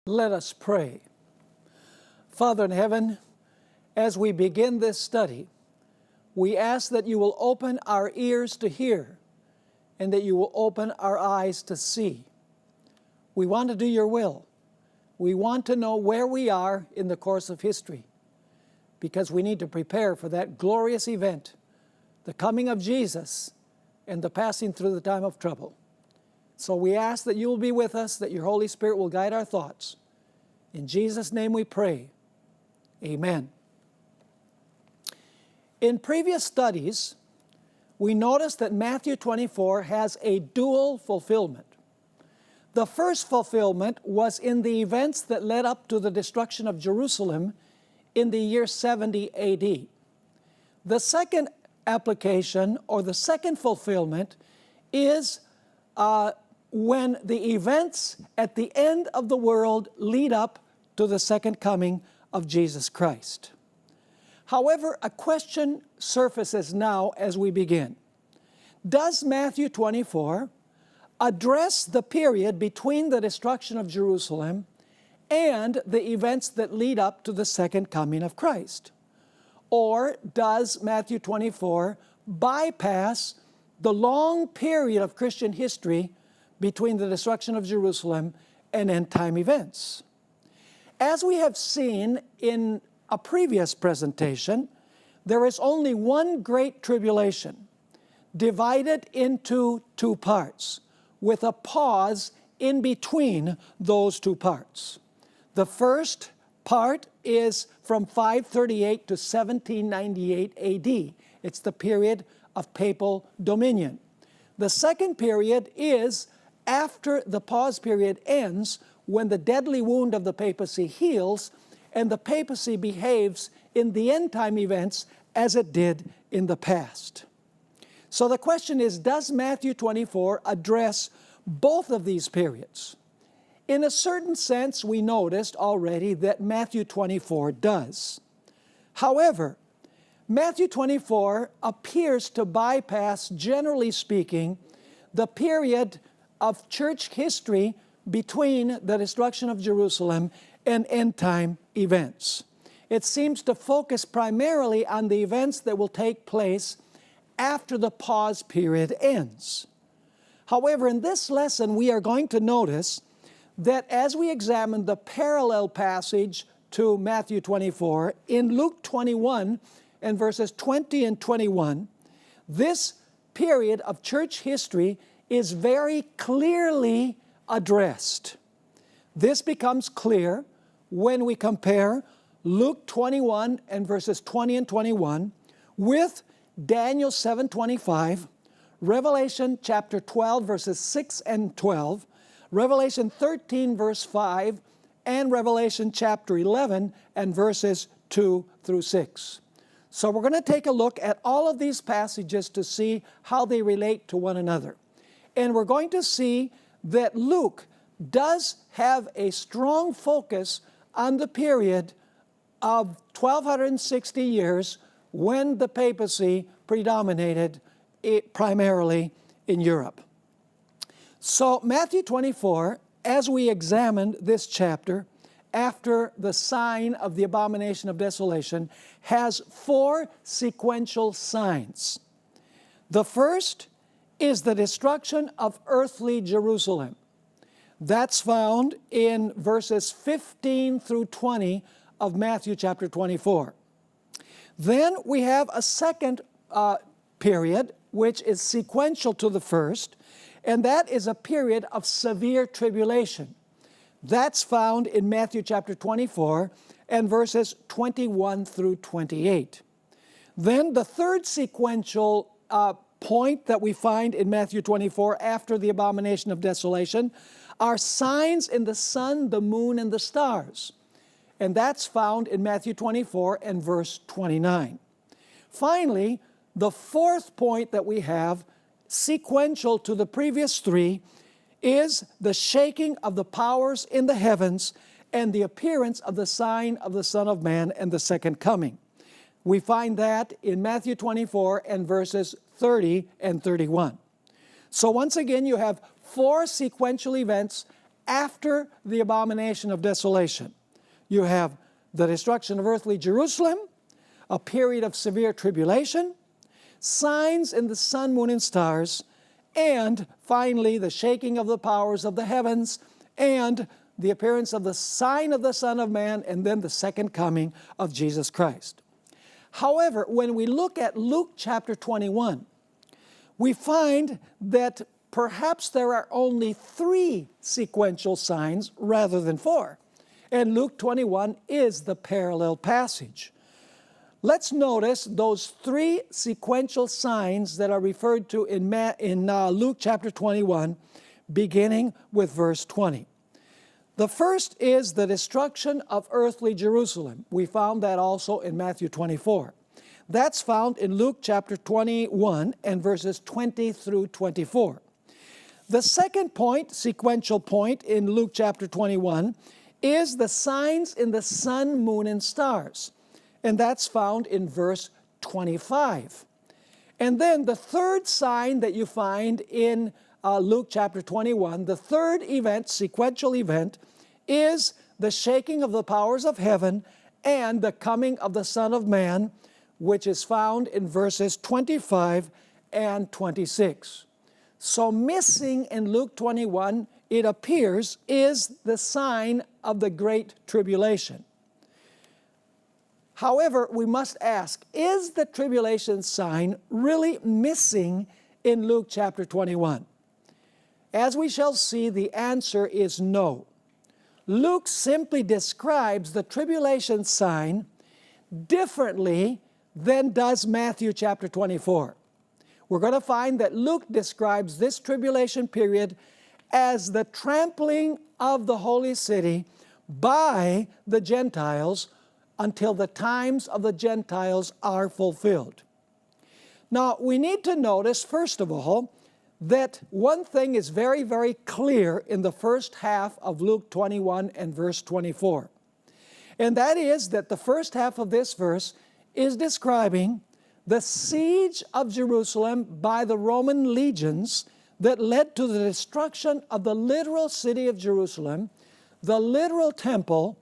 Let us pray. Father in heaven, as we begin this study, we ask that you will open our ears to hear and that you will open our eyes to see. We want to do your will. We want to know where we are in the course of history because we need to prepare for that glorious event, the coming of Jesus and the passing through the time of trouble. So we ask that you will be with us, that your Holy Spirit will guide our thoughts. In Jesus' name we pray. Amen. In previous studies, we noticed that Matthew 24 has a dual fulfillment. The first fulfillment was in the events that led up to the destruction of Jerusalem in the year 70 AD. The second application, or the second fulfillment, is when the events at the end of the world lead up to the second coming of Jesus Christ. However, a question surfaces now as we begin. Does Matthew 24 address the period between the destruction of Jerusalem and the events that lead up to the second coming of Christ? Or does Matthew 24 bypass the long period of Christian history between the destruction of Jerusalem and end-time events? As we have seen in a previous presentation, there is only one great tribulation divided into two parts, with a pause in between those two parts. The first part is from 538 to 1798 AD. It's the period of papal dominion. The second period is after the pause period ends, when the deadly wound of the papacy heals and the papacy behaves in the end-time events as it did in the past. So the question is, does Matthew 24 address both of these periods? In a certain sense, we noticed already that Matthew 24 does. However, Matthew 24 appears to bypass, generally speaking, the period of church history between the destruction of Jerusalem and end-time events. It seems to focus primarily on the events that will take place after the pause period ends. However, in this lesson, we are going to notice that as we examine the parallel passage to Matthew 24, in Luke 21 and verses 20 and 21, this period of church history is very clearly addressed. This becomes clear when we compare Luke 21 and verses 20 and 21 with Daniel 7:25, Revelation chapter 12 verses 6 and 12, Revelation 13 verse 5, and Revelation chapter 11 and verses 2 through 6. So we're going to take a look at all of these passages to see how they relate to one another. And we're going to see that Luke does have a strong focus on the period of 1260 years when the papacy predominated primarily in Europe. So Matthew 24, as we examined this chapter, after the sign of the abomination of desolation, has four sequential signs. The first is the destruction of earthly Jerusalem. That's found in verses 15 through 20 of Matthew chapter 24. Then we have a second period, which is sequential to the first, and that is a period of severe tribulation. That's found in Matthew chapter 24 and verses 21 through 28. Then the third sequential point that we find in Matthew 24 after the abomination of desolation are signs in the sun, the moon, and the stars. And that's found in Matthew 24 and verse 29. Finally, the fourth point that we have, sequential to the previous three, is the shaking of the powers in the heavens and the appearance of the sign of the Son of Man and the second coming. We find that in Matthew 24 and verses 30 and 31. So once again, you have four sequential events after the abomination of desolation. You have the destruction of earthly Jerusalem, a period of severe tribulation, signs in the sun, moon, and stars, and finally the shaking of the powers of the heavens, and the appearance of the sign of the Son of Man, and then the second coming of Jesus Christ. However, when we look at Luke chapter 21, we find that perhaps there are only 3 sequential signs rather than 4. And Luke 21 is the parallel passage. Let's notice those 3 sequential signs that are referred to in Luke chapter 21, beginning with verse 20. The first is the destruction of earthly Jerusalem. We found that also in Matthew 24. That's found in Luke chapter 21 and verses 20 through 24. The second point, sequential point in Luke chapter 21, is the signs in the sun, moon, and stars. And that's found in verse 25. And then the third sign that you find in Luke chapter 21, the third event, sequential event, is the shaking of the powers of heaven and the coming of the Son of Man, which is found in verses 25 and 26. So missing in Luke 21, it appears, is the sign of the Great Tribulation. However, we must ask, is the tribulation sign really missing in Luke chapter 21? As we shall see, the answer is no. Luke simply describes the tribulation sign differently than does Matthew chapter 24. We're going to find that Luke describes this tribulation period as the trampling of the holy city by the Gentiles until the times of the Gentiles are fulfilled. Now, we need to notice, first of all, that one thing is very, very clear in the first half of Luke 21 and verse 24. And that is that the first half of this verse is describing the siege of Jerusalem by the Roman legions that led to the destruction of the literal city of Jerusalem, the literal temple,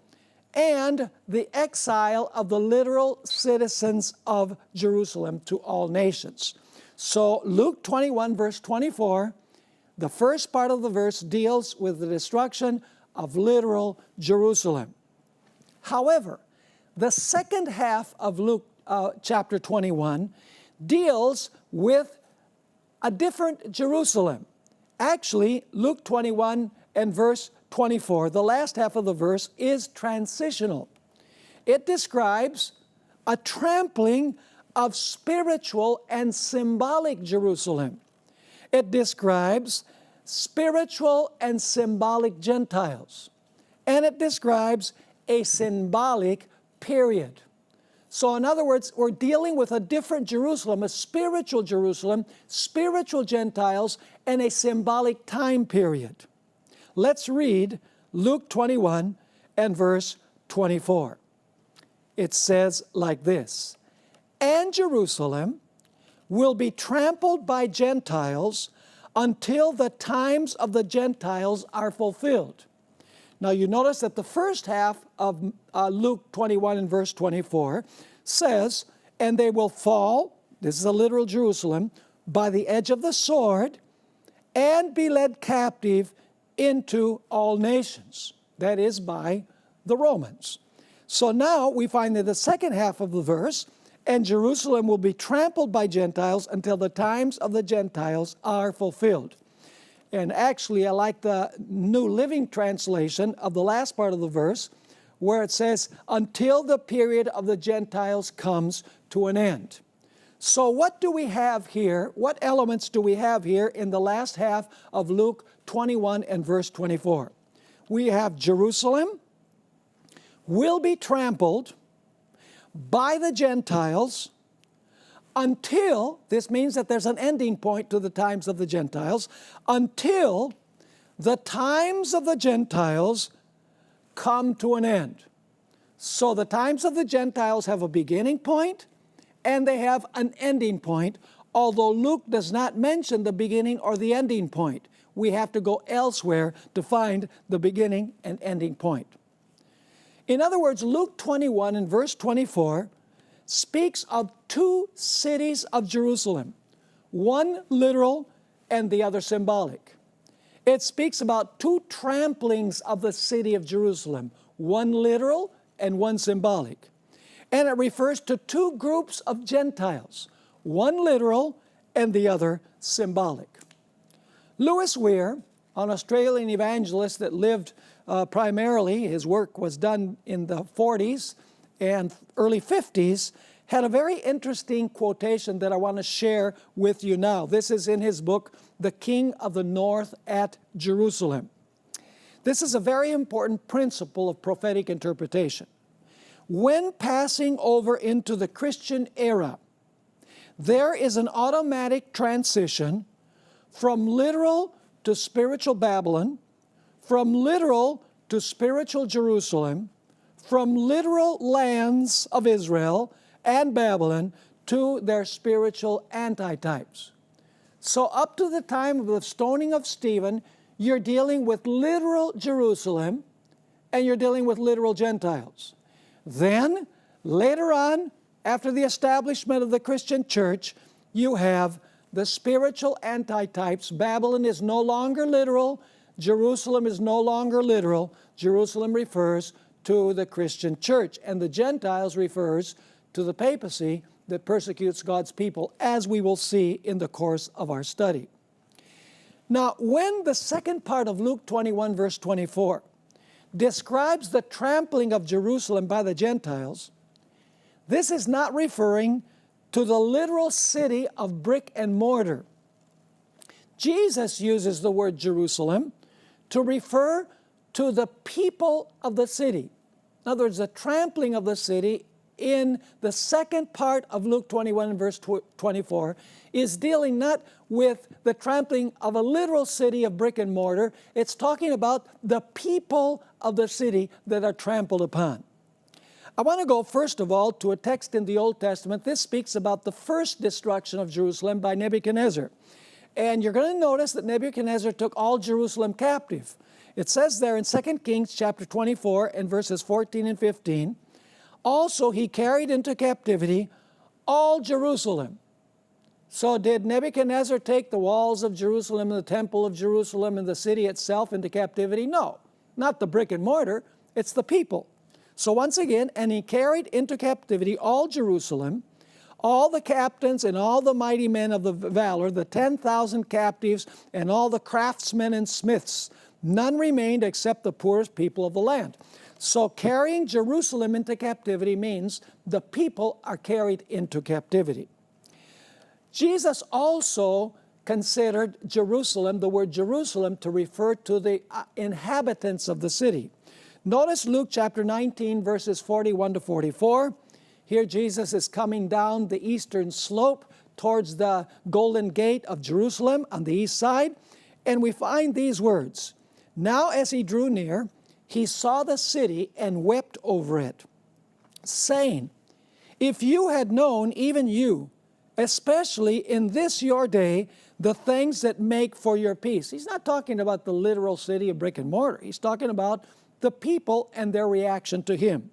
and the exile of the literal citizens of Jerusalem to all nations. So Luke 21 verse 24, the first part of the verse deals with the destruction of literal Jerusalem. However, the second half of Luke chapter 21 deals with a different Jerusalem. Actually, Luke 21 and verse 24, the last half of the verse, is transitional. It describes a trampling of spiritual and symbolic Jerusalem. It describes spiritual and symbolic Gentiles. And it describes a symbolic period. So in other words, we're dealing with a different Jerusalem, a spiritual Jerusalem, spiritual Gentiles, and a symbolic time period. Let's read Luke 21 and verse 24. It says like this, "And Jerusalem will be trampled by Gentiles until the times of the Gentiles are fulfilled." Now you notice that the first half of Luke 21 and verse 24 says, "And they will fall," this is a literal Jerusalem, "by the edge of the sword, and be led captive into all nations." That is by the Romans. So now we find that the second half of the verse, "And Jerusalem will be trampled by Gentiles until the times of the Gentiles are fulfilled." And actually, I like the New Living Translation of the last part of the verse, where it says, "until the period of the Gentiles comes to an end." So what do we have here? What elements do we have here in the last half of Luke 21 and verse 24? We have Jerusalem will be trampled by the Gentiles until, this means that there's an ending point to the times of the Gentiles, until the times of the Gentiles come to an end. So the times of the Gentiles have a beginning point and they have an ending point, although Luke does not mention the beginning or the ending point. we have to go elsewhere to find the beginning and ending point. In other words, Luke 21 and verse 24 speaks of two cities of Jerusalem, one literal and the other symbolic. It speaks about two tramplings of the city of Jerusalem, one literal and one symbolic. And it refers to two groups of Gentiles, one literal and the other symbolic. Lewis Weir, an Australian evangelist that lived primarily, his work was done in the 40s and early 50s, had a very interesting quotation that I want to share with you now. This is in his book, The King of the North at Jerusalem. This is a very important principle of prophetic interpretation. When passing over into the Christian era, there is an automatic transition from literal to spiritual Babylon, from literal to spiritual Jerusalem, from literal lands of Israel and Babylon to their spiritual antitypes. So up to the time of the stoning of Stephen, you're dealing with literal Jerusalem and you're dealing with literal Gentiles. Then, later on, after the establishment of the Christian church, you have the spiritual antitypes. Babylon is no longer literal. Jerusalem is no longer literal. Jerusalem refers to the Christian church, and the Gentiles refers to the papacy that persecutes God's people, as we will see in the course of our study. Now, when the second part of Luke 21, verse 24, describes the trampling of Jerusalem by the Gentiles, this is not referring to the literal city of brick and mortar. Jesus uses the word Jerusalem to refer to the people of the city. In other words, the trampling of the city in the second part of Luke 21 and verse 24 is dealing not with the trampling of a literal city of brick and mortar. It's talking about the people of the city that are trampled upon. I want to go first of all to a text in the Old Testament. This speaks about the first destruction of Jerusalem by Nebuchadnezzar. And you're going to notice that Nebuchadnezzar took all Jerusalem captive. It says there in 2 Kings chapter 24 and verses 14 and 15, also he carried into captivity all Jerusalem. So did Nebuchadnezzar take the walls of Jerusalem and the temple of Jerusalem and the city itself into captivity? No, not the brick and mortar, it's the people. So once again, and he carried into captivity all Jerusalem, all the captains and all the mighty men of the valor, the 10,000 captives and all the craftsmen and smiths. None remained except the poorest people of the land. So carrying Jerusalem into captivity means the people are carried into captivity. Jesus also considered Jerusalem, the word Jerusalem, to refer to the inhabitants of the city. Notice Luke chapter 19, verses 41 to 44. Here Jesus is coming down the eastern slope towards the Golden Gate of Jerusalem on the east side, and we find these words. Now as he drew near, he saw the city and wept over it, saying, if you had known, even you, especially in this your day, the things that make for your peace. He's not talking about the literal city of brick and mortar. He's talking about the people and their reaction to him.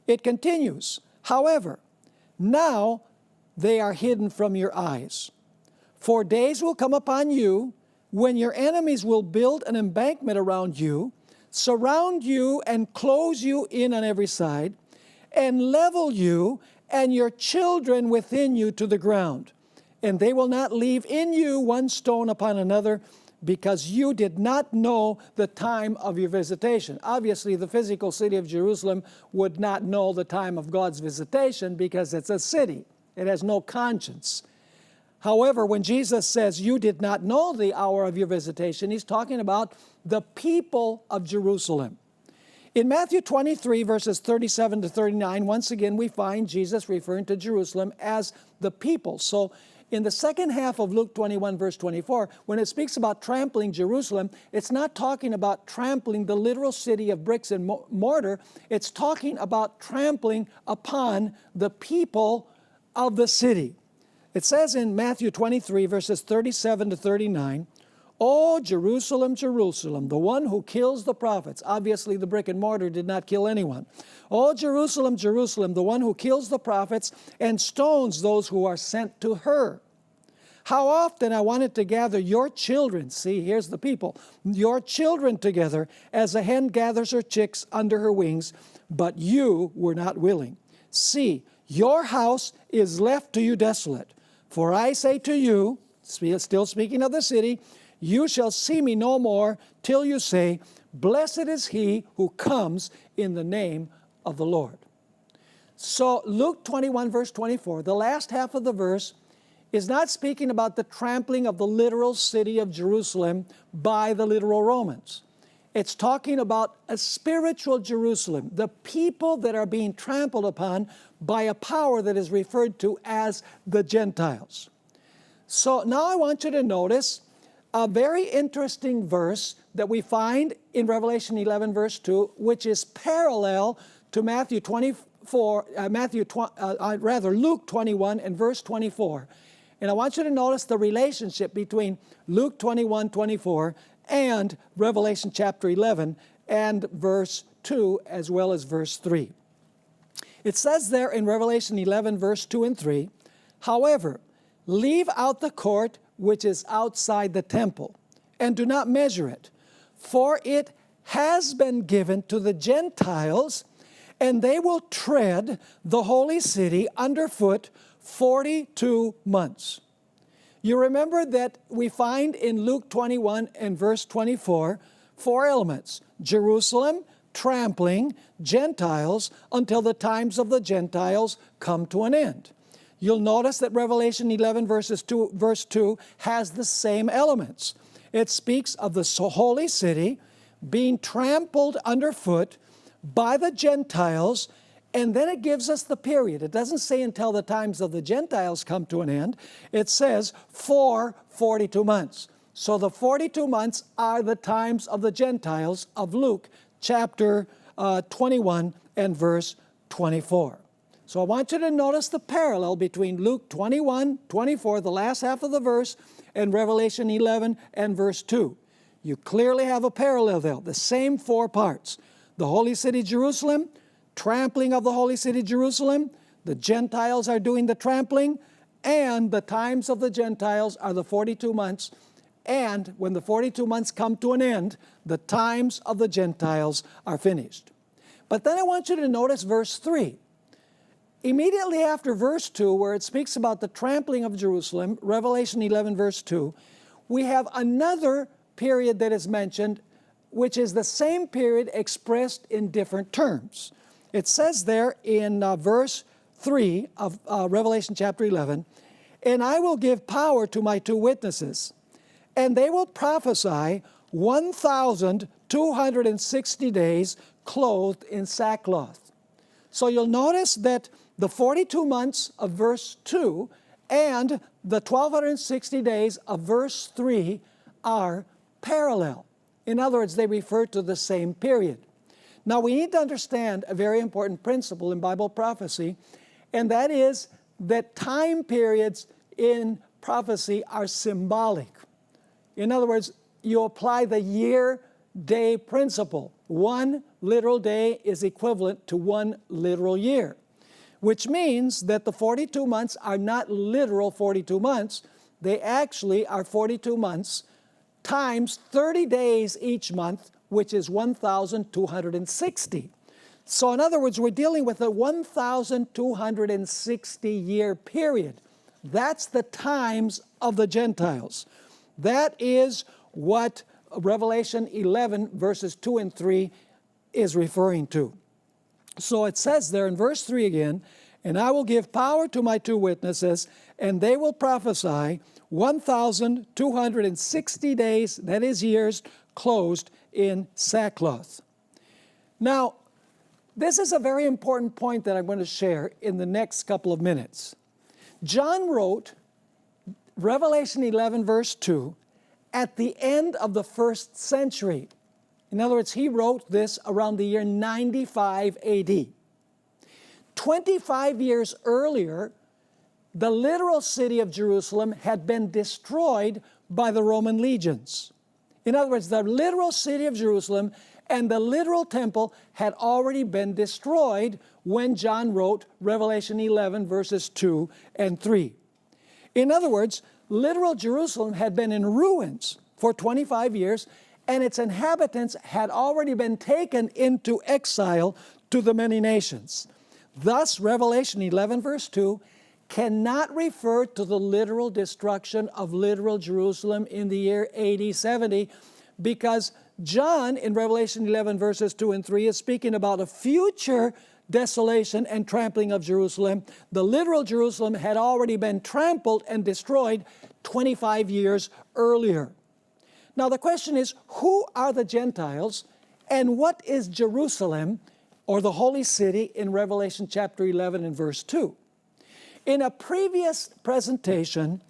It continues, however, now they are hidden from your eyes. For days will come upon you when your enemies will build an embankment around you, surround you and close you in on every side, and level you and your children within you to the ground. And they will not leave in you one stone upon another, because you did not know the time of your visitation. Obviously, the physical city of Jerusalem would not know the time of God's visitation because it's a city. It has no conscience. However, when Jesus says, you did not know the hour of your visitation, he's talking about the people of Jerusalem. In Matthew 23, verses 37 to 39, once again, we find Jesus referring to Jerusalem as the people. So in the second half of Luke 21, verse 24, when it speaks about trampling Jerusalem, it's not talking about trampling the literal city of bricks and mortar. It's talking about trampling upon the people of the city. It says in Matthew 23, verses 37 to 39, "O Jerusalem, Jerusalem, the one who kills the prophets." Obviously, the brick and mortar did not kill anyone. "O Jerusalem, Jerusalem, the one who kills the prophets and stones those who are sent to her. How often I wanted to gather your children," see, here's the people, "your children together as a hen gathers her chicks under her wings, but you were not willing. See, your house is left to you desolate. For I say to you," still speaking of the city, "you shall see me no more till you say, Blessed is he who comes in the name of the Lord." So Luke 21 verse 24, the last half of the verse, is not speaking about the trampling of the literal city of Jerusalem by the literal Romans. It's talking about a spiritual Jerusalem, the people that are being trampled upon by a power that is referred to as the Gentiles. So now I want you to notice a very interesting verse that we find in Revelation 11 verse 2, which is parallel to Luke 21 and verse 24. And I want you to notice the relationship between Luke 21:24 and Revelation chapter 11 and verse 2 as well as verse 3. It says there in Revelation 11 verse 2 and 3, "However, leave out the court which is outside the temple, and do not measure it, for it has been given to the Gentiles, and they will tread the holy city underfoot 42 months." You remember that we find in Luke 21 and verse 24, 4 elements: Jerusalem, trampling, Gentiles, until the times of the Gentiles come to an end. You'll notice that Revelation 11 verse 2 has the same elements. It speaks of the holy city being trampled underfoot by the Gentiles, and then it gives us the period. It doesn't say until the times of the Gentiles come to an end. It says for 42 months. So the 42 months are the times of the Gentiles of Luke chapter 21 and verse 24. So I want you to notice the parallel between Luke 21:24, the last half of the verse, and Revelation 11 and verse 2. You clearly have a parallel there, the same 4 parts. The holy city Jerusalem, trampling of the holy city Jerusalem, the Gentiles are doing the trampling, and the times of the Gentiles are the 42 months, and when the 42 months come to an end, the times of the Gentiles are finished. But then I want you to notice verse 3. Immediately after verse 2, where it speaks about the trampling of Jerusalem, Revelation 11 verse 2, we have another period that is mentioned, which is the same period expressed in different terms. It says there in verse 3 of Revelation chapter 11, "And I will give power to my 2 witnesses, and they will prophesy 1,260 days clothed in sackcloth." So you'll notice that the 42 months of verse 2 and the 1,260 days of verse 3 are parallel. In other words, they refer to the same period. Now, we need to understand a very important principle in Bible prophecy, and that is that time periods in prophecy are symbolic. In other words, you apply the year-day principle. One literal day is equivalent to one literal year, which means that the 42 months are not literal 42 months. They actually are 42 months times 30 days each month, which is 1,260. So in other words, we're dealing with a 1,260-year period. That's the times of the Gentiles. That is what Revelation 11 verses 2 and 3 is referring to. So it says there in verse 3 again, "And I will give power to my 2 witnesses, and they will prophesy 1,260 days," that is years, "clothed in sackcloth." Now, this is a very important point that I'm going to share in the next couple of minutes. John wrote Revelation 11 verse 2 at the end of the 1st century. In other words, he wrote this around the year 95 AD. 25 years earlier, the literal city of Jerusalem had been destroyed by the Roman legions. In other words, the literal city of Jerusalem and the literal temple had already been destroyed when John wrote Revelation 11, verses 2 and 3. In other words, literal Jerusalem had been in ruins for 25 years, and its inhabitants had already been taken into exile to the many nations. Thus, Revelation 11, verse 2, cannot refer to the literal destruction of literal Jerusalem in the year AD 70, because John, in Revelation 11, verses 2 and 3, is speaking about a future desolation and trampling of Jerusalem. The literal Jerusalem had already been trampled and destroyed 25 years earlier. Now the question is, who are the Gentiles, and what is Jerusalem, or the holy city, in Revelation chapter 11 and verse 2? In a previous presentation,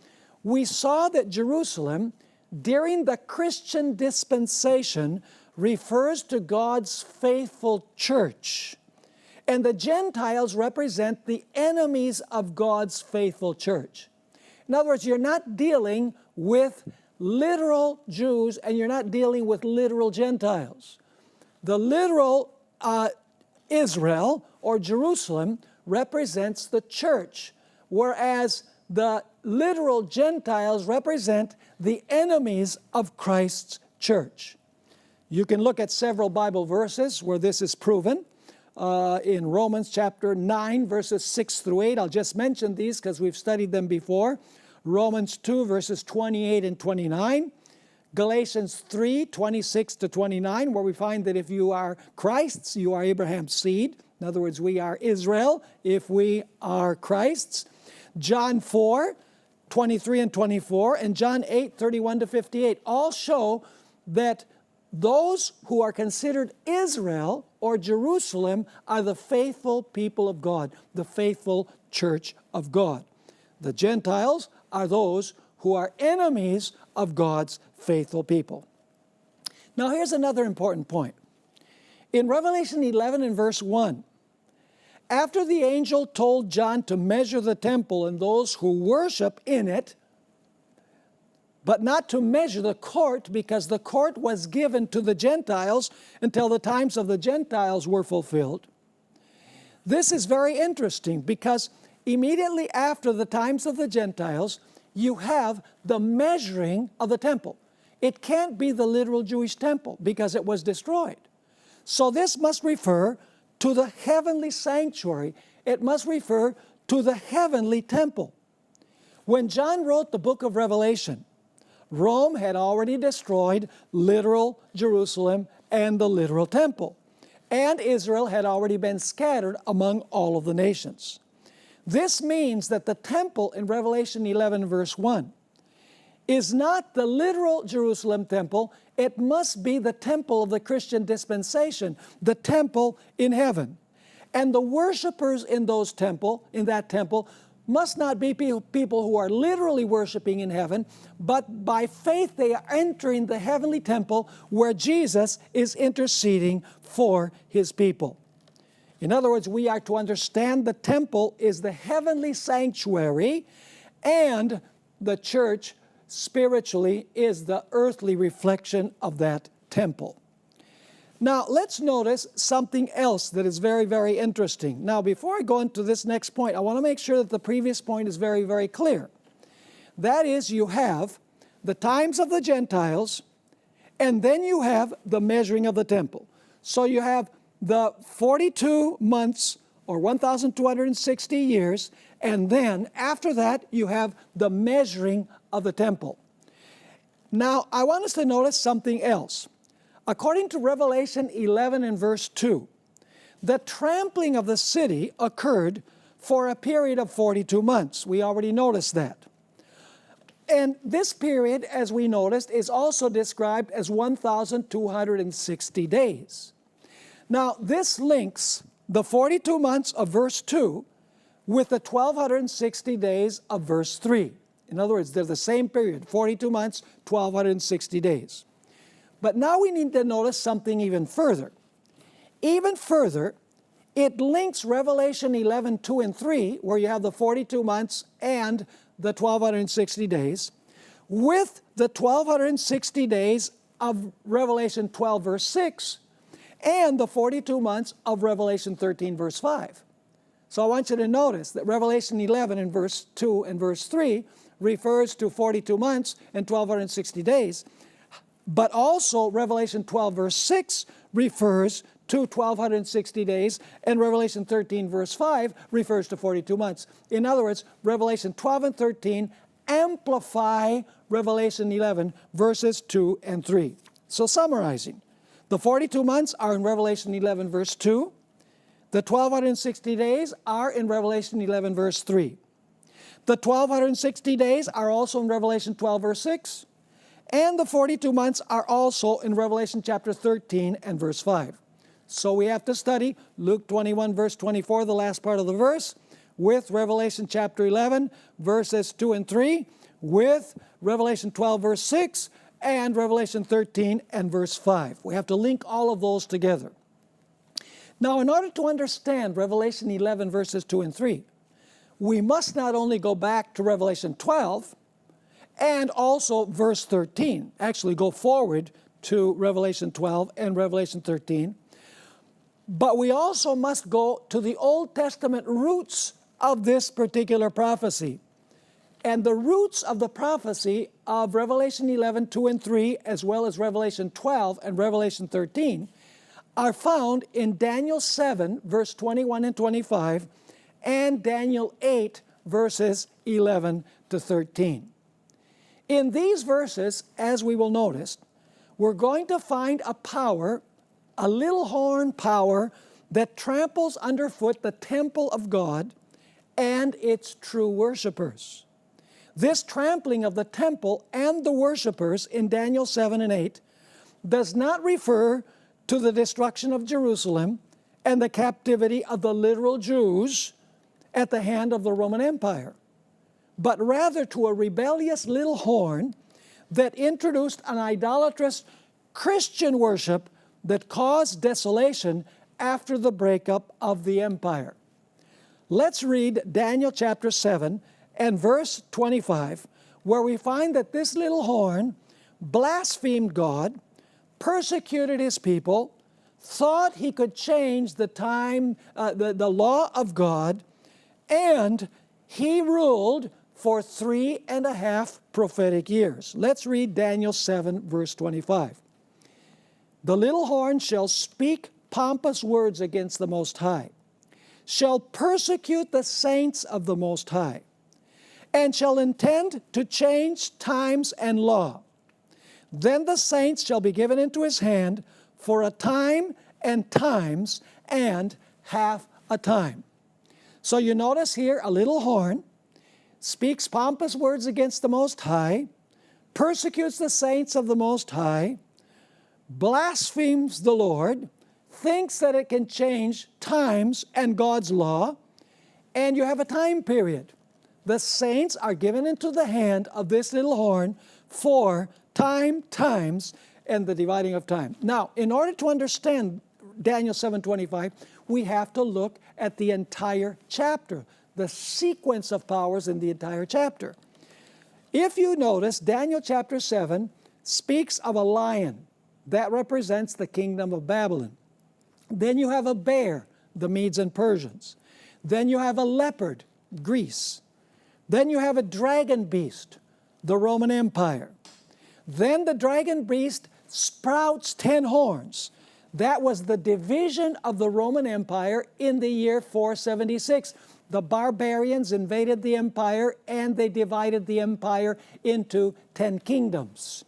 we saw that Jerusalem, during the Christian dispensation, refers to God's faithful church. And the Gentiles represent the enemies of God's faithful church. In other words, you're not dealing with literal Jews and you're not dealing with literal Gentiles. The literal Israel, or Jerusalem, represents the church, whereas the literal Gentiles represent the enemies of Christ's church. You can look at several Bible verses where this is proven. In Romans chapter 9, verses 6 through 8, I'll just mention these because we've studied them before. Romans 2, verses 28 and 29. Galatians 3, 26 to 29, where we find that if you are Christ's, you are Abraham's seed. In other words, we are Israel if we are Christ's. John 4, 23 and 24, and John 8, 31 to 58, all show that those who are considered Israel or Jerusalem are the faithful people of God, the faithful church of God. The Gentiles are those who are enemies of God's faithful people. Now here's another important point. In Revelation 11 and verse 1, after the angel told John to measure the temple and those who worship in it, but not to measure the court, because the court was given to the Gentiles until the times of the Gentiles were fulfilled. This is very interesting because immediately after the times of the Gentiles, you have the measuring of the temple. It can't be the literal Jewish temple because it was destroyed. So this must refer to the heavenly sanctuary. It must refer to the heavenly temple. When John wrote the book of Revelation, Rome had already destroyed literal Jerusalem and the literal temple, and Israel had already been scattered among all of the nations. This means that the temple in Revelation 11 verse 1 is not the literal Jerusalem temple. It must be the temple of the Christian dispensation, the temple in heaven. And the worshipers in that temple must not be people who are literally worshiping in heaven, but by faith they are entering the heavenly temple where Jesus is interceding for his people. In other words, we are to understand the temple is the heavenly sanctuary, and the church spiritually is the earthly reflection of that temple. Now, let's notice something else that is very, very interesting. Now, before I go into this next point, I want to make sure that the previous point is very, very clear. That is, you have the times of the Gentiles, and then you have the measuring of the temple. So you have the 42 months, or 1,260 years, and then after that you have the measuring of the temple. Now, I want us to notice something else. According to Revelation 11 and verse 2, the trampling of the city occurred for a period of 42 months. We already noticed that. And this period, as we noticed, is also described as 1,260 days. Now, this links the 42 months of verse 2 with the 1,260 days of verse 3. In other words, they're the same period, 42 months, 1,260 days. But now we need to notice something even further. Even further, it links Revelation 11, 2 and 3, where you have the 42 months and the 1,260 days, with the 1,260 days of Revelation 12, verse 6, and the 42 months of Revelation 13, verse 5. So I want you to notice that Revelation 11 in verse 2 and verse 3 refers to 42 months and 1,260 days. But also Revelation 12, verse 6 refers to 1,260 days, and Revelation 13, verse 5 refers to 42 months. In other words, Revelation 12 and 13 amplify Revelation 11, verses 2 and 3. So summarizing, the 42 months are in Revelation 11, verse 2. The 1,260 days are in Revelation 11, verse 3. The 1,260 days are also in Revelation 12, verse 6. And the 42 months are also in Revelation chapter 13 and verse 5. So we have to study Luke 21, verse 24, the last part of the verse, with Revelation chapter 11, verses 2 and 3, with Revelation 12, verse 6, and Revelation 13 and verse 5. We have to link all of those together. Now, in order to understand Revelation 11, verses 2 and 3, we must not only go back to Revelation 12 and also verse 13, actually go forward to Revelation 12 and Revelation 13, but we also must go to the Old Testament roots of this particular prophecy. And the roots of the prophecy of Revelation 11, 2 and 3, as well as Revelation 12 and Revelation 13, are found in Daniel 7, verse 21 and 25, and Daniel 8, verses 11 to 13. In these verses, as we will notice, we're going to find a power, a little horn power, that tramples underfoot the temple of God and its true worshipers. This trampling of the temple and the worshipers in Daniel 7 and 8 does not refer to the destruction of Jerusalem and the captivity of the literal Jews at the hand of the Roman Empire, but rather to a rebellious little horn that introduced an idolatrous Christian worship that caused desolation after the breakup of the empire. Let's read Daniel chapter 7 and verse 25, where we find that this little horn blasphemed God, persecuted his people, thought he could change the law of God, and he ruled for 3.5 prophetic years. Let's read Daniel 7, verse 25. The little horn shall speak pompous words against the Most High, shall persecute the saints of the Most High, and shall intend to change times and law. Then the saints shall be given into his hand for a time and times and half a time. So you notice here a little horn speaks pompous words against the Most High, persecutes the saints of the Most High, blasphemes the Lord, thinks that it can change times and God's law, and you have a time period. The saints are given into the hand of this little horn for time, times, and the dividing of time. Now, in order to understand Daniel 7:25, we have to look at the entire chapter, the sequence of powers in the entire chapter. If you notice, Daniel chapter 7 speaks of a lion that represents the kingdom of Babylon. Then you have a bear, the Medes and Persians. Then you have a leopard, Greece. Then you have a dragon beast, the Roman Empire. Then the dragon beast sprouts 10 horns. That was the division of the Roman Empire in the year 476. The barbarians invaded the empire and they divided the empire into 10 kingdoms.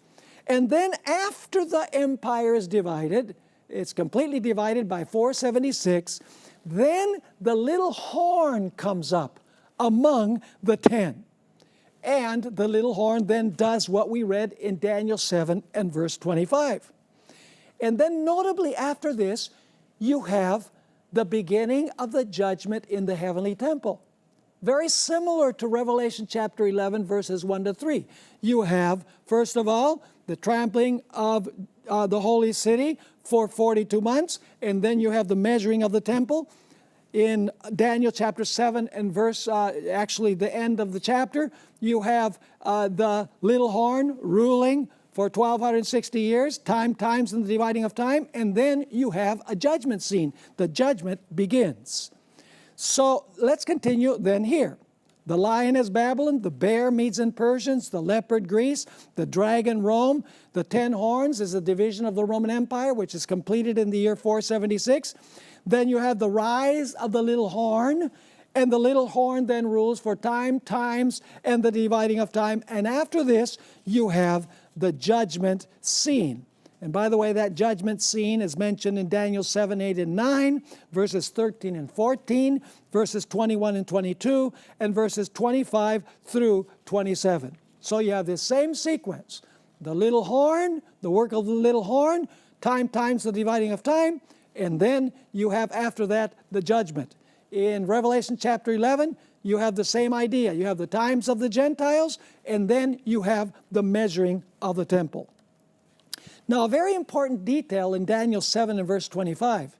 And then after the empire is divided, it's completely divided by 476, then the little horn comes up among the 10. And the little horn then does what we read in Daniel 7 and verse 25. And then notably after this, you have the beginning of the judgment in the heavenly temple. Very similar to Revelation chapter 11, verses 1 to 3. You have, first of all, the trampling of the holy city for 42 months, and then you have the measuring of the temple. In Daniel chapter 7 and verse, actually the end of the chapter, you have the little horn ruling for 1260 years, time times and the dividing of time, and then you have a judgment scene. The judgment begins. So let's continue then here. The lion is Babylon, the bear Medes and Persians, the leopard Greece, the dragon Rome, the 10 horns is a division of the Roman Empire, which is completed in the year 476. Then you have the rise of the little horn, and the little horn then rules for time, times, and the dividing of time. And after this, you have the judgment scene. And by the way, that judgment scene is mentioned in Daniel 7, 8, and 9, verses 13 and 14, verses 21 and 22, and verses 25 through 27. So you have this same sequence. The little horn, the work of the little horn, time times the dividing of time, and then you have after that the judgment. In Revelation chapter 11, you have the same idea. You have the times of the Gentiles, and then you have the measuring of the temple. Now, a very important detail in Daniel 7 and verse 25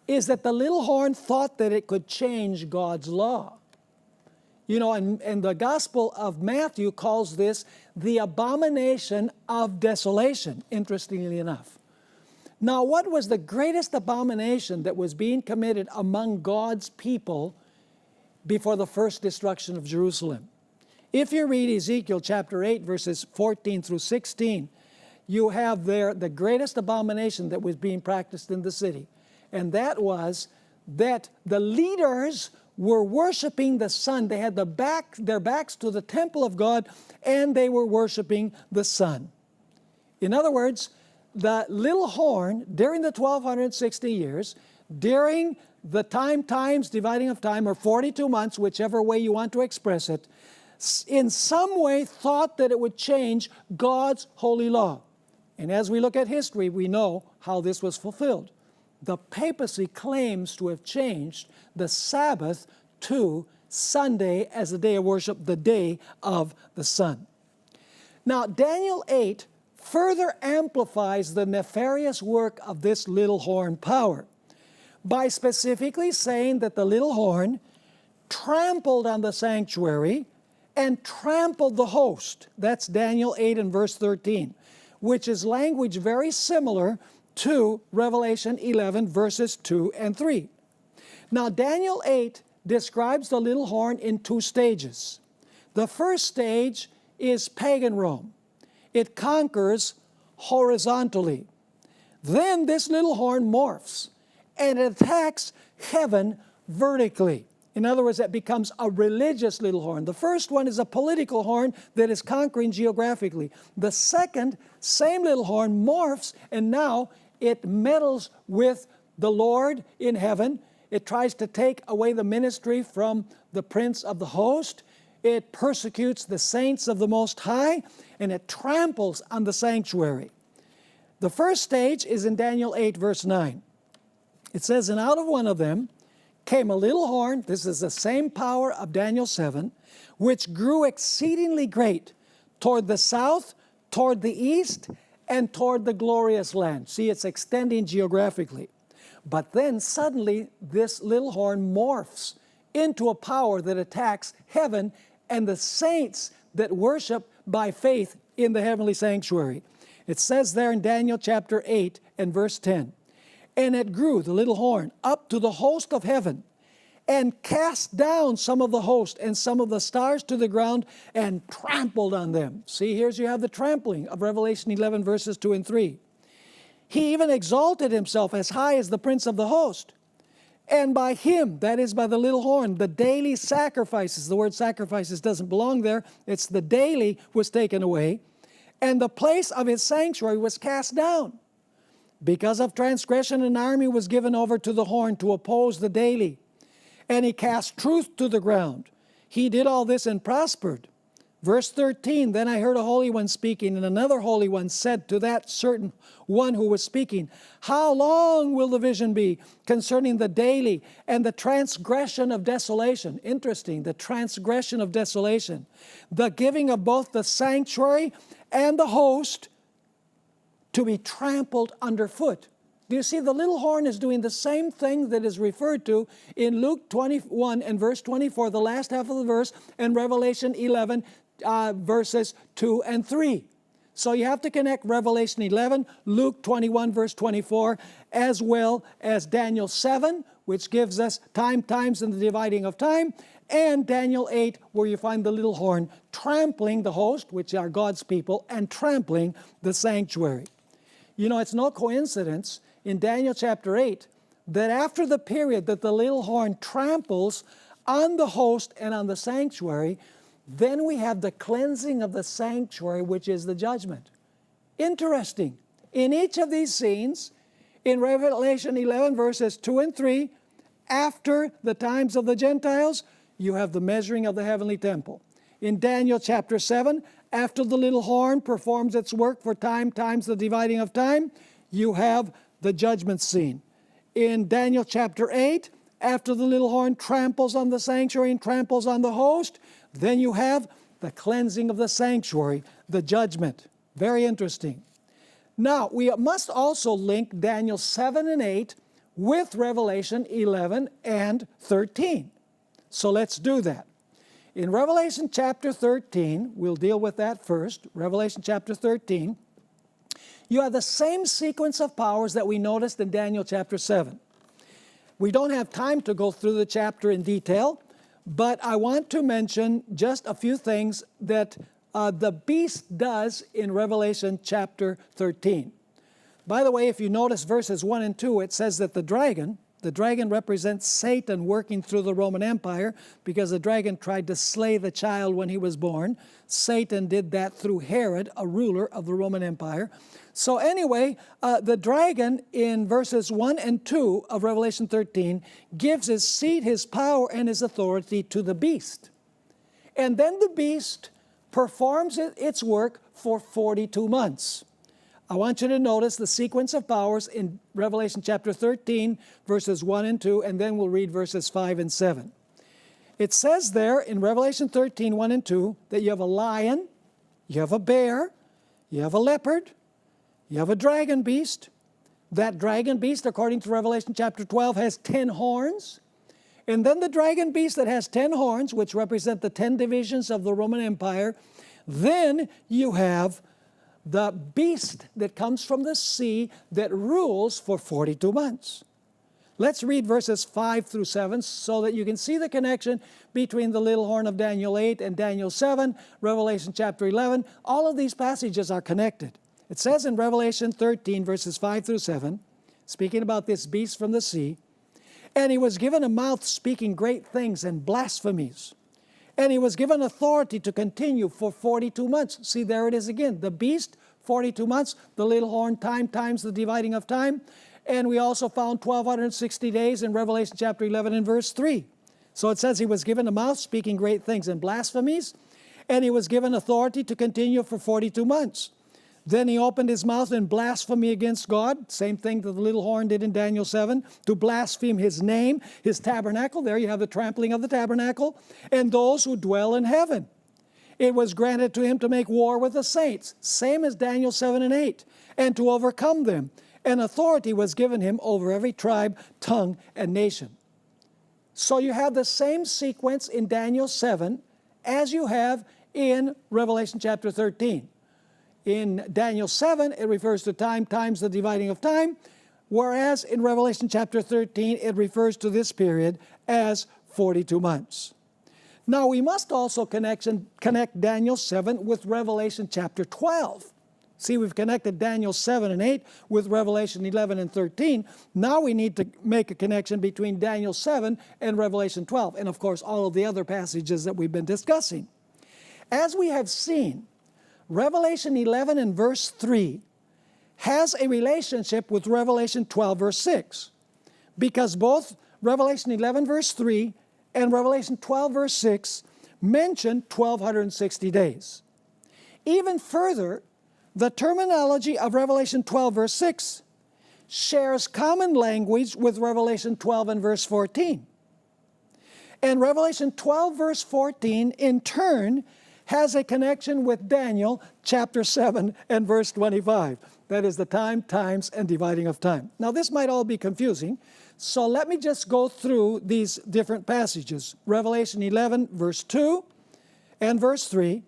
is that the little horn thought that it could change God's law. You know, and the Gospel of Matthew calls this the abomination of desolation, interestingly enough. Now, what was the greatest abomination that was being committed among God's people before the first destruction of Jerusalem? If you read Ezekiel chapter 8, verses 14 through 16, you have there the greatest abomination that was being practiced in the city. And that was that the leaders were worshiping the sun. They had their backs to the temple of God, and they were worshiping the sun. In other words, the little horn, during the 1260 years, during the times dividing of time, or 42 months, whichever way you want to express it, in some way thought that it would change God's holy law. And as we look at history, we know how this was fulfilled. The papacy claims to have changed the Sabbath to Sunday as the day of worship, the day of the sun. Now, Daniel 8 further amplifies the nefarious work of this little horn power by specifically saying that the little horn trampled on the sanctuary and trampled the host. That's Daniel 8 and verse 13. Which is language very similar to Revelation 11, verses 2 and 3. Now, Daniel 8 describes the little horn in two stages. The first stage is pagan Rome. It conquers horizontally. Then this little horn morphs, and it attacks heaven vertically. In other words, it becomes a religious little horn. The first one is a political horn that is conquering geographically. The second, same little horn, morphs, and now it meddles with the Lord in heaven. It tries to take away the ministry from the prince of the host. It persecutes the saints of the Most High, and it tramples on the sanctuary. The first stage is in Daniel 8, verse 9. It says, "And out of one of them came a little horn," this is the same power of Daniel 7, "which grew exceedingly great toward the south, toward the east, and toward the glorious land." See, it's extending geographically. But then suddenly this little horn morphs into a power that attacks heaven and the saints that worship by faith in the heavenly sanctuary. It says there in Daniel chapter 8 and verse 10, "And it grew," the little horn, "up to the host of heaven, and cast down some of the host and some of the stars to the ground, and trampled on them." See, here's you have the trampling of Revelation 11, verses 2 and 3. "He even exalted himself as high as the prince of the host. And by him," that is by the little horn, "the daily sacrifices," the word sacrifices doesn't belong there, it's the daily, "was taken away, and the place of his sanctuary was cast down. Because of transgression, an army was given over to the horn to oppose the daily. And he cast truth to the ground. He did all this and prospered." Verse 13, "Then I heard a holy one speaking, and another holy one said to that certain one who was speaking, How long will the vision be concerning the daily and the transgression of desolation?" Interesting, the transgression of desolation. "The giving of both the sanctuary and the host to be trampled underfoot." Do you see, the little horn is doing the same thing that is referred to in Luke 21 and verse 24, the last half of the verse, and Revelation 11, verses 2 and 3. So you have to connect Revelation 11, Luke 21, verse 24, as well as Daniel 7, which gives us time, times, and the dividing of time, and Daniel 8, where you find the little horn trampling the host, which are God's people, and trampling the sanctuary. You know, it's no coincidence in Daniel chapter 8 that after the period that the little horn tramples on the host and on the sanctuary, then we have the cleansing of the sanctuary, which is the judgment. Interesting. In each of these scenes, in Revelation 11, verses 2 and 3, after the times of the Gentiles, you have the measuring of the heavenly temple. In Daniel chapter 7, after the little horn performs its work for time, times the dividing of time, you have the judgment scene. In Daniel chapter 8, after the little horn tramples on the sanctuary and tramples on the host, then you have the cleansing of the sanctuary, the judgment. Very interesting. Now, we must also link Daniel 7 and 8 with Revelation 11 and 13. So let's do that. In Revelation chapter 13, we'll deal with that first. Revelation chapter 13, you have the same sequence of powers that we noticed in Daniel chapter 7. We don't have time to go through the chapter in detail, but I want to mention just a few things that the beast does in Revelation chapter 13. By the way, if you notice verses 1 and 2, it says that the dragon represents Satan working through the Roman Empire, because the dragon tried to slay the child when he was born. Satan did that through Herod, a ruler of the Roman Empire. So anyway, the dragon in verses 1 and 2 of Revelation 13 gives his seat, his power, and his authority to the beast. And then the beast performs its work for 42 months. I want you to notice the sequence of powers in Revelation chapter 13, verses 1 and 2, and then we'll read verses 5 and 7. It says there in Revelation 13, 1 and 2, that you have a lion, you have a bear, you have a leopard, you have a dragon beast. That dragon beast, according to Revelation chapter 12, has 10 horns. And then the dragon beast that has 10 horns, which represent the 10 divisions of the Roman Empire, then you have the beast that comes from the sea that rules for 42 months. Let's read verses 5 through 7 so that you can see the connection between the little horn of Daniel 8 and Daniel 7, Revelation chapter 11. All of these passages are connected. It says in Revelation 13, verses 5 through 7, speaking about this beast from the sea, "And he was given a mouth speaking great things and blasphemies. And he was given authority to continue for 42 months. See, there it is again. The beast, 42 months. The little horn, time, times the dividing of time. And we also found 1,260 days in Revelation chapter 11 and verse 3. So it says he was given a mouth speaking great things and blasphemies. And he was given authority to continue for 42 months. Then he opened his mouth in blasphemy against God, same thing that the little horn did in Daniel 7, to blaspheme his name, his tabernacle. There you have the trampling of the tabernacle, and those who dwell in heaven. It was granted to him to make war with the saints, same as Daniel 7 and 8, and to overcome them. And authority was given him over every tribe, tongue, and nation." So you have the same sequence in Daniel 7 as you have in Revelation chapter 13. In Daniel 7, it refers to time, times the dividing of time, whereas in Revelation chapter 13, it refers to this period as 42 months. Now, we must also connect Daniel 7 with Revelation chapter 12. See, we've connected Daniel 7 and 8 with Revelation 11 and 13. Now we need to make a connection between Daniel 7 and Revelation 12, and of course, all of the other passages that we've been discussing. As we have seen, Revelation 11 and verse 3 has a relationship with Revelation 12 verse 6, because both Revelation 11 verse 3 and Revelation 12 verse 6 mention 1,260 days. Even further, the terminology of Revelation 12 verse 6 shares common language with Revelation 12 and verse 14. And Revelation 12 verse 14 in turn has a connection with Daniel chapter 7 and verse 25. That is the time, times, and dividing of time. Now this might all be confusing, so let me just go through these different passages. Revelation 11 verse 2 and verse 3,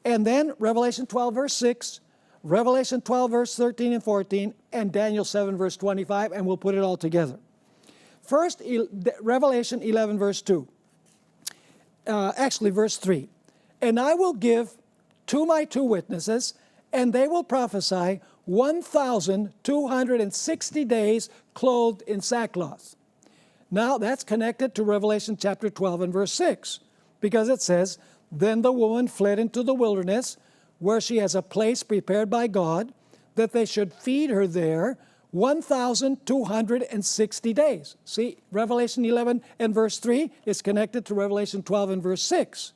and then Revelation 12 verse 6, Revelation 12, verse 13 and 14, and Daniel 7, verse 25, and we'll put it all together. First, Revelation 11, verse 2. Actually, verse 3. And I will give to my two witnesses, and they will prophesy 1,260 days clothed in sackcloth. Now, that's connected to Revelation chapter 12 and verse 6, because it says, Then the woman fled into the wilderness, where she has a place prepared by God, that they should feed her there 1,260 days. See, Revelation 11 and verse 3 is connected to Revelation 12 and verse 6.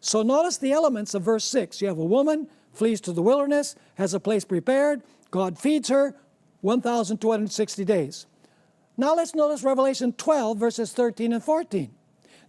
So notice the elements of verse 6. You have a woman, flees to the wilderness, has a place prepared, God feeds her, 1,260 days. Now let's notice Revelation 12, verses 13 and 14.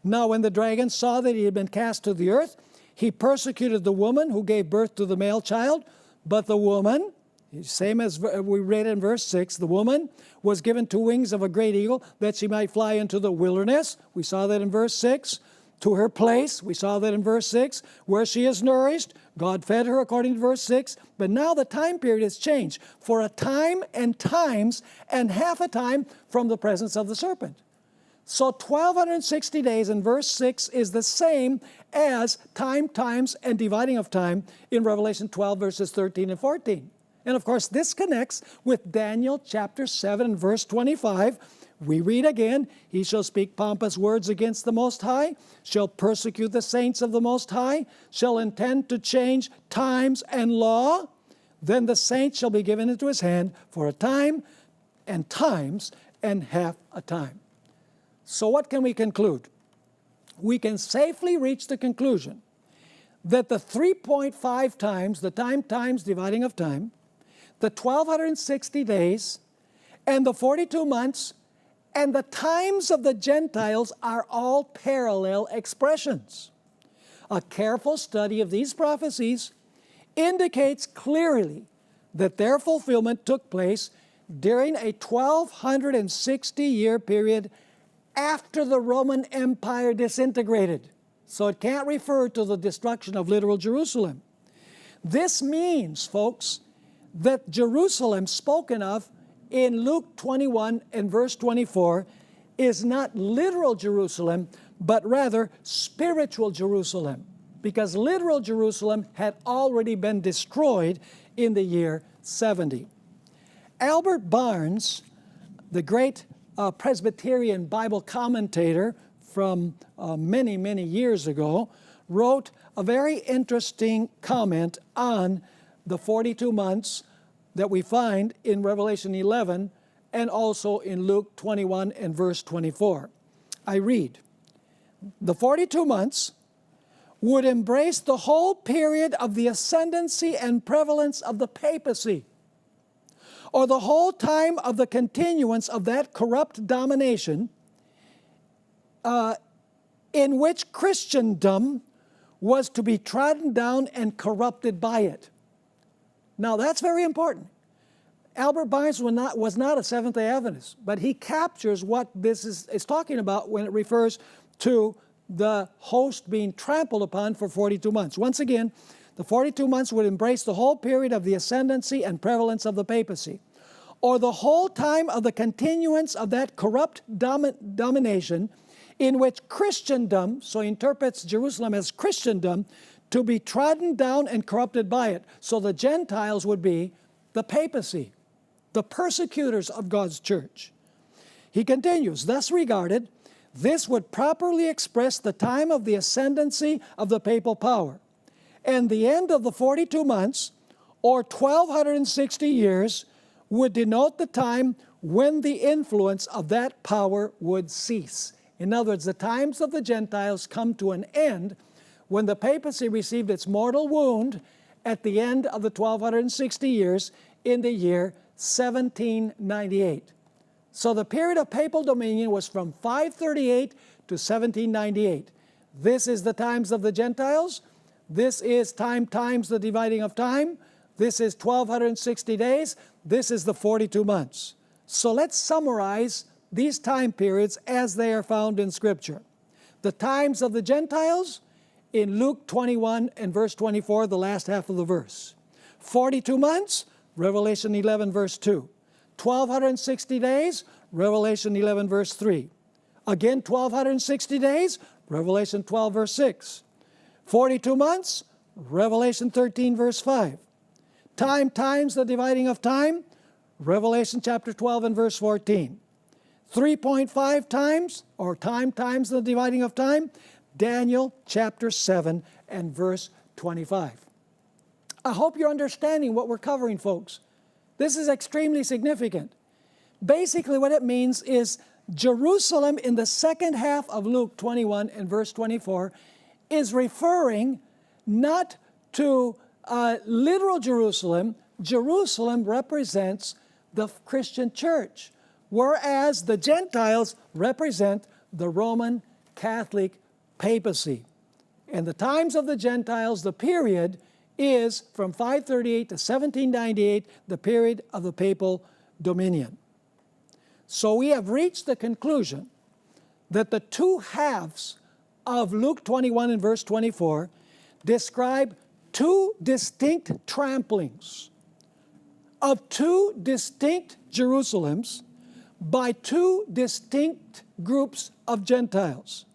Now when the dragon saw that he had been cast to the earth, he persecuted the woman who gave birth to the male child, but the woman, same as we read in verse 6, the woman was given two wings of a great eagle that she might fly into the wilderness. We saw that in verse 6. To her place, we saw that in verse 6, where she is nourished. God fed her according to verse 6. But now the time period has changed. For a time and times and half a time from the presence of the serpent. So 1,260 days in verse 6 is the same as time, times, and dividing of time in Revelation 12, verses 13 and 14. And of course, this connects with Daniel chapter 7, verse 25. We read again, He shall speak pompous words against the Most High, shall persecute the saints of the Most High, shall intend to change times and law. Then the saints shall be given into his hand for a time and times and half a time. So what can we conclude? We can safely reach the conclusion that the 3.5 times, the time times dividing of time, the 1,260 days, and the 42 months, and the times of the Gentiles are all parallel expressions. A careful study of these prophecies indicates clearly that their fulfillment took place during a 1,260-year period after the Roman Empire disintegrated. So it can't refer to the destruction of literal Jerusalem. This means, folks, that Jerusalem spoken of in Luke 21 and verse 24 is not literal Jerusalem, but rather spiritual Jerusalem, because literal Jerusalem had already been destroyed in the year 70. Albert Barnes, the great Presbyterian Bible commentator from many, many years ago, wrote a very interesting comment on the 42 months that we find in Revelation 11 and also in Luke 21 and verse 24. I read, the 42 months would embrace the whole period of the ascendancy and prevalence of the papacy, or the whole time of the continuance of that corrupt domination in which Christendom was to be trodden down and corrupted by it. Now that's very important. Albert Barnes was not a Seventh-day Adventist, but he captures what this is talking about when it refers to the host being trampled upon for 42 months. Once again, the 42 months would embrace the whole period of the ascendancy and prevalence of the papacy, or the whole time of the continuance of that corrupt domination in which Christendom, so he interprets Jerusalem as Christendom, to be trodden down and corrupted by it. So the Gentiles would be the papacy, the persecutors of God's church. He continues, thus regarded, this would properly express the time of the ascendancy of the papal power, and the end of the 42 months, or 1,260 years, would denote the time when the influence of that power would cease. In other words, the times of the Gentiles come to an end when the papacy received its mortal wound at the end of the 1,260 years in the year 1798. So the period of papal dominion was from 538 to 1798. This is the times of the Gentiles. This is times the dividing of time. This is 1,260 days. This is the 42 months. So let's summarize these time periods as they are found in Scripture. The times of the Gentiles in Luke 21 and verse 24, the last half of the verse. 42 months, Revelation 11, verse 2. 1,260 days, Revelation 11, verse 3. Again, 1,260 days, Revelation 12, verse 6. 42 months, Revelation 13, verse 5. Time times the dividing of time, Revelation chapter 12 and verse 14. 3.5 times, or time times the dividing of time, Daniel chapter 7 and verse 25. I hope you're understanding what we're covering, folks. This is extremely significant. Basically what it means is Jerusalem in the second half of Luke 21 and verse 24 is referring not to literal Jerusalem. Jerusalem represents the Christian church, whereas the Gentiles represent the Roman Catholic papacy. In the times of the Gentiles, the period is from 538 to 1798, the period of the papal dominion. So we have reached the conclusion that the two halves of Luke 21 and verse 24 describe two distinct tramplings of two distinct Jerusalems by two distinct groups of Gentiles.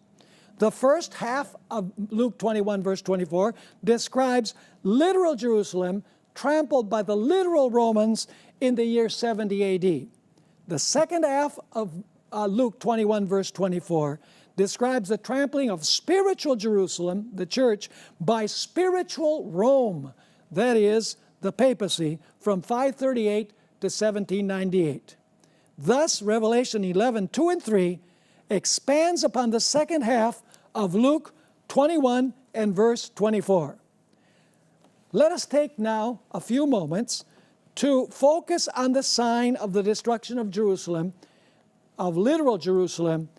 The first half of Luke 21 verse 24 describes literal Jerusalem trampled by the literal Romans in the year 70 AD. The second half of Luke 21 verse 24 describes the trampling of spiritual Jerusalem, the church, by spiritual Rome, that is, the papacy, from 538 to 1798. Thus, Revelation 11, 2 and 3 expands upon the second half of Luke 21 and verse 24. Let us take now a few moments to focus on the sign of the destruction of Jerusalem, of literal Jerusalem,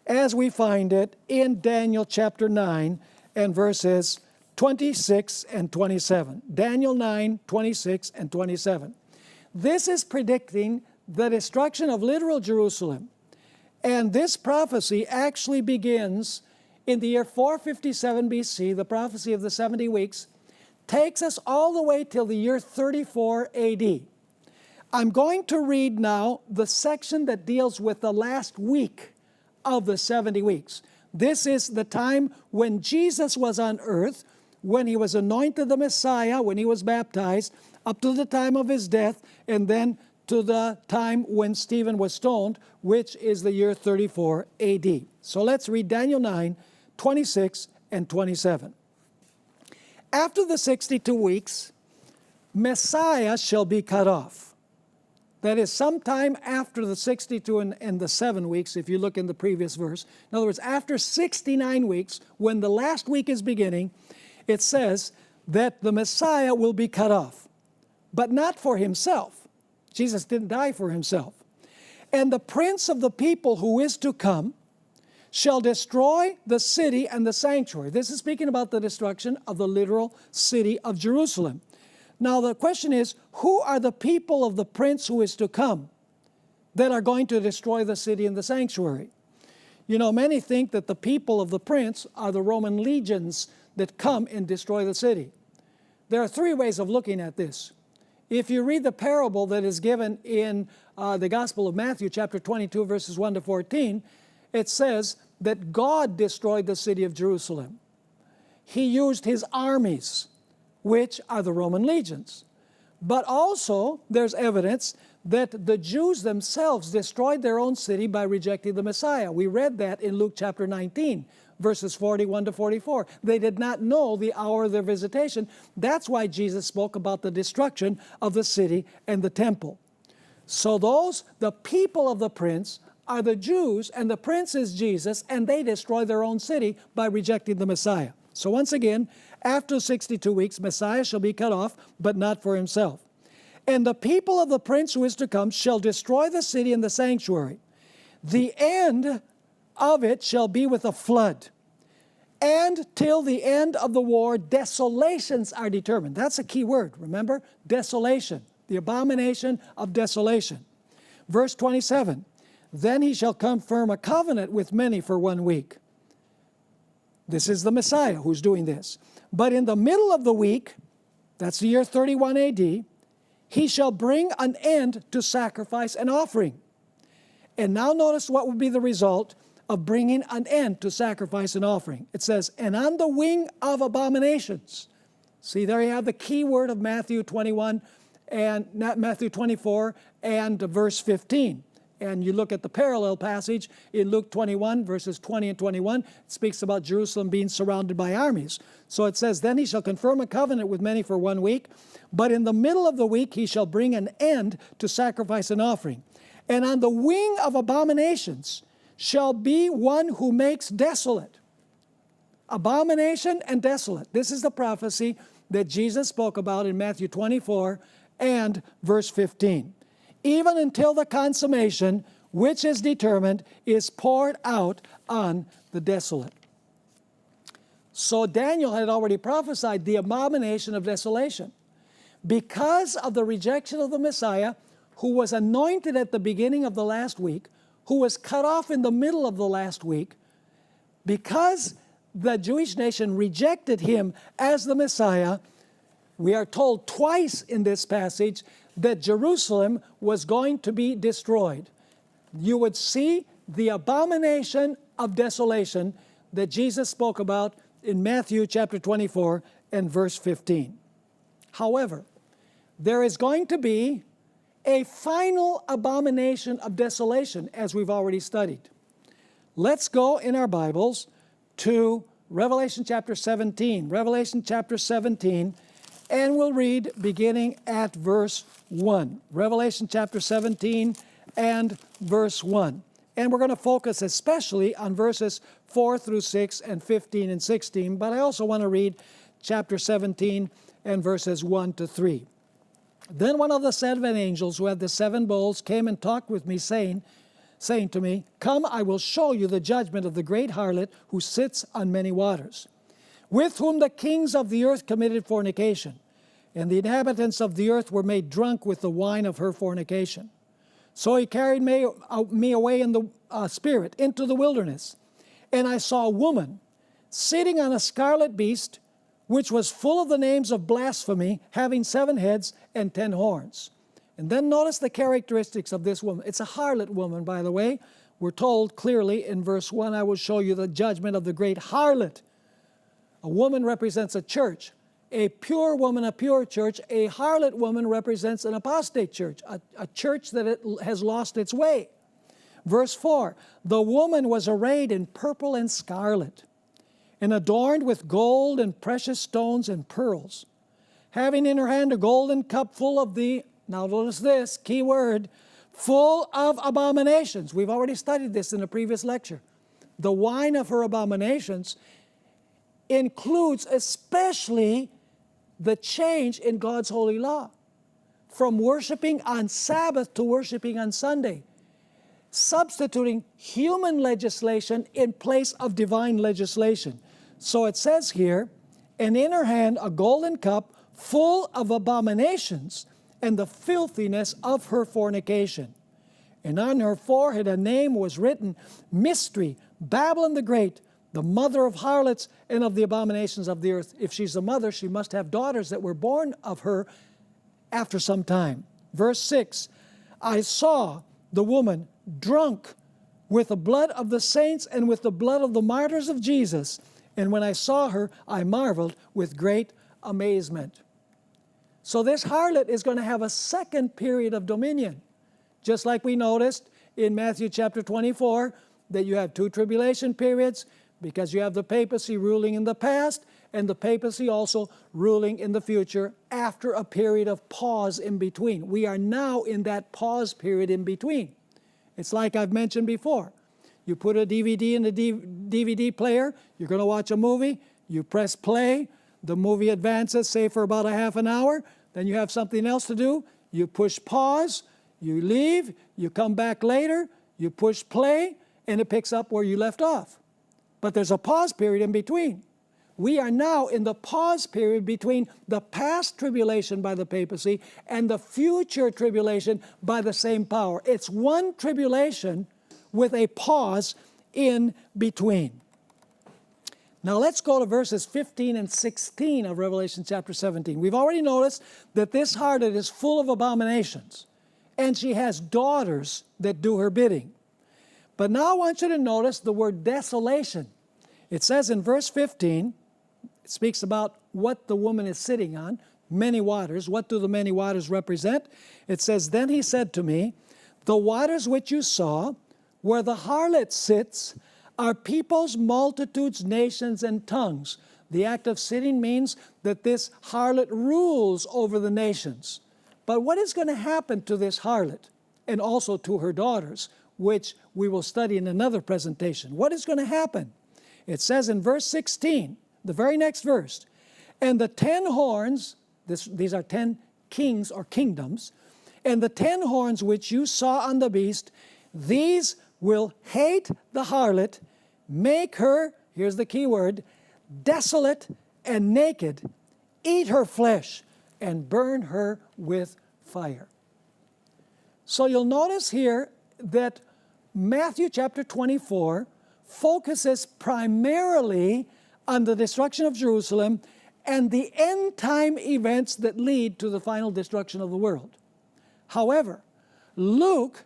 as we find it in Daniel chapter 9 and verses 26 and 27. Daniel 9, 26 and 27. This is predicting the destruction of literal Jerusalem. And this prophecy actually begins in the year 457 BC, the prophecy of the 70 weeks, takes us all the way till the year 34 AD. I'm going to read now the section that deals with the last week of the 70 weeks. This is the time when Jesus was on earth, when he was anointed the Messiah, when he was baptized, up to the time of his death, and then to the time when Stephen was stoned, which is the year 34 AD. So let's read Daniel 9, 26 and 27. After the 62 weeks, Messiah shall be cut off. That is, sometime after the 62 and the 7 weeks, if you look in the previous verse. In other words, after 69 weeks, when the last week is beginning, it says that the Messiah will be cut off, but not for himself. Jesus didn't die for himself. And the prince of the people who is to come shall destroy the city and the sanctuary. This is speaking about the destruction of the literal city of Jerusalem. Now the question is, who are the people of the prince who is to come that are going to destroy the city and the sanctuary? You know, many think that the people of the prince are the Roman legions that come and destroy the city. There are three ways of looking at this. If you read the parable that is given in the Gospel of Matthew, chapter 22, verses 1 to 14, it says that God destroyed the city of Jerusalem. He used his armies, which are the Roman legions. But also, there's evidence that the Jews themselves destroyed their own city by rejecting the Messiah. We read that in Luke chapter 19, verses 41 to 44. They did not know the hour of their visitation. That's why Jesus spoke about the destruction of the city and the temple. So the people of the prince are the Jews, and the prince is Jesus, and they destroy their own city by rejecting the Messiah. So once again, after 62 weeks, Messiah shall be cut off, but not for himself. And the people of the prince who is to come shall destroy the city and the sanctuary. The end of it shall be with a flood. And till the end of the war, desolations are determined. That's a key word, remember? Desolation, the abomination of desolation. Verse 27, then he shall confirm a covenant with many for 1 week. This is the Messiah who's doing this. But in the middle of the week, that's the year 31 AD, he shall bring an end to sacrifice and offering. And now notice what would be the result of bringing an end to sacrifice and offering. It says, and on the wing of abominations. See, there you have the key word of Matthew 21 and Matthew 24 and verse 15. And you look at the parallel passage in Luke 21, verses 20 and 21. It speaks about Jerusalem being surrounded by armies. So it says, then he shall confirm a covenant with many for 1 week, but in the middle of the week he shall bring an end to sacrifice and offering. And on the wing of abominations shall be one who makes desolate. Abomination and desolate. This is the prophecy that Jesus spoke about in Matthew 24 and verse 15. Even until the consummation, which is determined, is poured out on the desolate. So Daniel had already prophesied the abomination of desolation. Because of the rejection of the Messiah, who was anointed at the beginning of the last week, who was cut off in the middle of the last week, because the Jewish nation rejected him as the Messiah, we are told twice in this passage that Jerusalem was going to be destroyed. You would see the abomination of desolation that Jesus spoke about in Matthew chapter 24 and verse 15. However, there is going to be a final abomination of desolation, as we've already studied. Let's go in our Bibles to Revelation chapter 17. Revelation chapter 17, and we'll read beginning at verse 1. Revelation chapter 17 and verse 1. And we're going to focus especially on verses 4 through 6 and 15 and 16, but I also want to read chapter 17 and verses 1 to 3. Then one of the 7 angels who had the 7 bowls came and talked with me, saying to me, come, I will show you the judgment of the great harlot who sits on many waters, with whom the kings of the earth committed fornication, and the inhabitants of the earth were made drunk with the wine of her fornication. So he carried me away in the spirit into the wilderness, and I saw a woman sitting on a scarlet beast, which was full of the names of blasphemy, having 7 heads and 10 horns. And then notice the characteristics of this woman. It's a harlot woman, by the way. We're told clearly in verse 1, I will show you the judgment of the great harlot. A woman represents a church. A pure woman, a pure church. A harlot woman represents an apostate church, a church that has lost its way. Verse 4, the woman was arrayed in purple and scarlet, and adorned with gold and precious stones and pearls, having in her hand a golden cup full of the, now notice this, key word, full of abominations. We've already studied this in a previous lecture. The wine of her abominations includes especially the change in God's holy law, from worshiping on Sabbath to worshiping on Sunday, substituting human legislation in place of divine legislation. So it says here, and in her hand a golden cup full of abominations and the filthiness of her fornication. And on her forehead a name was written, Mystery, Babylon the Great, the mother of harlots and of the abominations of the earth. If she's a mother, she must have daughters that were born of her after some time. Verse 6, I saw the woman drunk with the blood of the saints and with the blood of the martyrs of Jesus. And when I saw her, I marveled with great amazement. So this harlot is going to have a second period of dominion. Just like we noticed in Matthew chapter 24, that you have 2 tribulation periods, because you have the papacy ruling in the past, and the papacy also ruling in the future after a period of pause in between. We are now in that pause period in between. It's like I've mentioned before. You put a DVD in the DVD player, you're going to watch a movie, you press play, the movie advances, say for about a half an hour, then you have something else to do, you push pause, you leave, you come back later, you push play, and it picks up where you left off. But there's a pause period in between. We are now in the pause period between the past tribulation by the papacy and the future tribulation by the same power. It's one tribulation with a pause in between. Now let's go to verses 15 and 16 of Revelation chapter 17. We've already noticed that this harlot is full of abominations, and she has daughters that do her bidding. But now I want you to notice the word desolation. It says in verse 15, it speaks about what the woman is sitting on, many waters. What do the many waters represent? It says, "Then he said to me, the waters which you saw, where the harlot sits, are peoples, multitudes, nations, and tongues." The act of sitting means that this harlot rules over the nations. But what is going to happen to this harlot and also to her daughters, which we will study in another presentation? What is going to happen? It says in verse 16, the very next verse, "And the 10 horns," these are 10 kings or kingdoms, "and the 10 horns which you saw on the beast, these will hate the harlot, make her," here's the key word, "desolate and naked, eat her flesh, and burn her with fire." So you'll notice here that Matthew chapter 24 focuses primarily on the destruction of Jerusalem and the end time events that lead to the final destruction of the world. However, Luke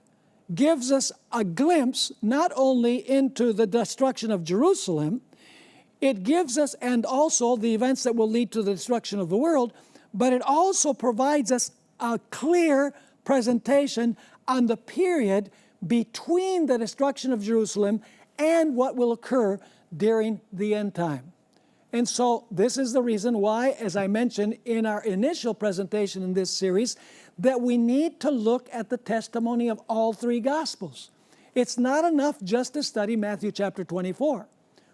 gives us a glimpse not only into the destruction of Jerusalem, it gives us, and also the events that will lead to the destruction of the world, but it also provides us a clear presentation on the period between the destruction of Jerusalem and what will occur during the end time. And so this is the reason why, as I mentioned in our initial presentation in this series, that we need to look at the testimony of all 3 Gospels. It's not enough just to study Matthew chapter 24.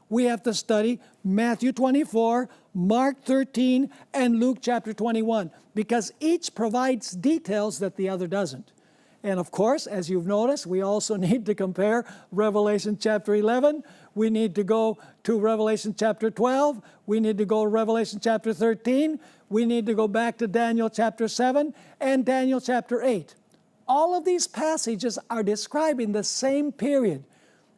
We have to study Matthew 24, Mark 13, and Luke chapter 21, because each provides details that the other doesn't. And of course, as you've noticed, we also need to compare Revelation chapter 11. We need to go to Revelation chapter 12. We need to go to Revelation chapter 13. We need to go back to Daniel chapter 7 and Daniel chapter 8. All of these passages are describing the same period,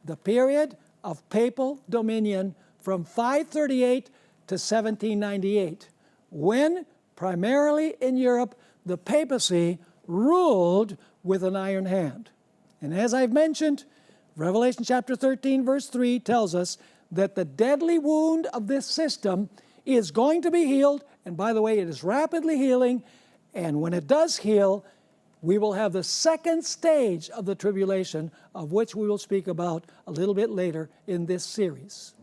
the period of papal dominion from 538 to 1798, when primarily in Europe the papacy ruled with an iron hand. And as I've mentioned, Revelation chapter 13 verse 3 tells us that the deadly wound of this system is going to be healed, and by the way, it is rapidly healing, and when it does heal, we will have the second stage of the tribulation, of which we will speak about a little bit later in this series.